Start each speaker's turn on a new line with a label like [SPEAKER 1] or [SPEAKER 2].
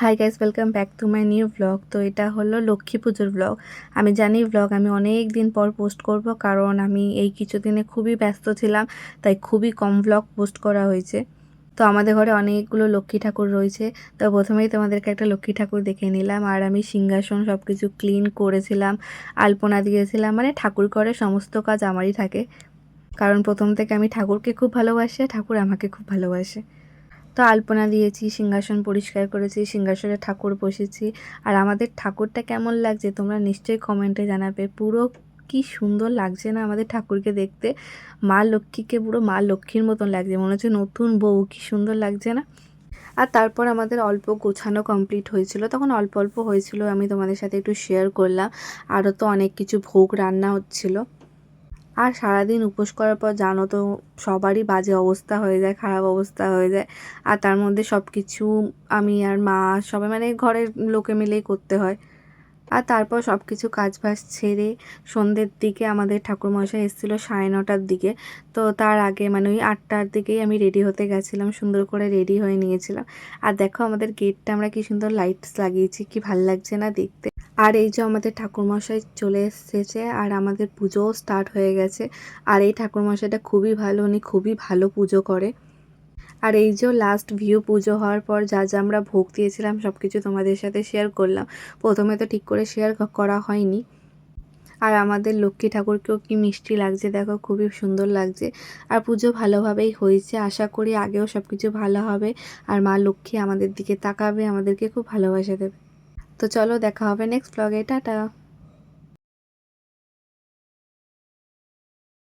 [SPEAKER 1] Hi guys, welcome back to my new blog. তো এটা হলো লক্ষ্মী পুজোর ব্লগ। আমি জানি ব্লগ আমি অনেক দিন পর পোস্ট করব, কারণ আমি এই কিছুদিনে খুবই ব্যস্ত ছিলাম, তাই খুবই কম ব্লগ পোস্ট করা হয়েছে। তো আমাদের ঘরে অনেকগুলো লক্ষ্মী ঠাকুর রয়েছে। তো প্রথমেই তোমাদেরকে একটা লক্ষ্মী ঠাকুর দেখে নিলাম, আর আমি সিংহাসন সব কিছু ক্লিন করেছিলাম, আলপনা দিয়েছিলাম। মানে ঠাকুর ঘরে সমস্ত কাজ আমারই থাকে, কারণ প্রথম থেকে আমি ঠাকুরকে খুব ভালোবাসি, ঠাকুর আমাকে খুব ভালোবাসে। তো আলপনা দিয়েছি, সিংহাসন পরিষ্কার করেছি, সিংহাসনে ঠাকুর বসেছি। আর আমাদের ঠাকুরটা কেমন লাগছে তোমরা নিশ্চয়ই কমেন্টে জানাবে। পুরো কি সুন্দর লাগছে না আমাদের ঠাকুরকে দেখতে। মা লক্ষ্মীকে পুরো মা লক্ষ্মীর মতন লাগছে, মনে হচ্ছে নতুন বউ, কি সুন্দর লাগছে না। আর তারপর আমাদের অল্প গোছানো কমপ্লিট হয়েছিল, তখন অল্প অল্প হয়েছিল, আমি তোমাদের সাথে একটু শেয়ার করলাম। আরও তো অনেক কিছু ভোগ রান্না হচ্ছিল। আর সারাদিন উপোস করার পর জানো তো সবারই বাজে অবস্থা হয়ে যায়, খারাপ অবস্থা হয়ে যায়। আর তার মধ্যে সব কিছু আমি আর মা সবাই মানে ঘরের লোকে মিলেই করতে হয়। আর তারপর সব কিছু কাজবাজ ছেড়ে সন্ধ্যের দিকে আমাদের ঠাকুরমশাই এসেছিলো 9:30টার দিকে। তো তার আগে মানে ওই 8টার দিকেই আমি রেডি হতে গেছিলাম, সুন্দর করে রেডি হয়ে নিয়েছিলাম। আর দেখো আমাদের গেটটা আমরা কি সুন্দর লাইটস লাগিয়েছি, কি ভাল লাগছে না দেখতে। আর এই যে আমাদের ঠাকুরমশাই চলে এসেছে, আর আমাদের পুজোও স্টার্ট হয়ে গেছে। আর এই ঠাকুরমশাইটা খুবই ভালো, উনি খুবই ভালো পুজো করে। আর এই যে লাস্ট ভিউ পুজো হওয়ার পর যা যা আমরা ভোগ দিয়েছিলাম সব কিছু তোমাদের সাথে শেয়ার করলাম। প্রথমে তো ঠিক করে শেয়ার করা হয়নি। আর আমাদের লক্ষ্মী ঠাকুরকেও কি মিষ্টি লাগছে দেখো, খুবই সুন্দর লাগছে। আর পুজো ভালোভাবেই হয়েছে, আশা করি আগেও সব কিছু ভালো হবে। আর মা লক্ষ্মী আমাদের দিকে তাকাবে, আমাদেরকে খুব ভালোবাসা দেবে। তো চলো দেখা হবে নেক্সট ব্লগে, টাটা।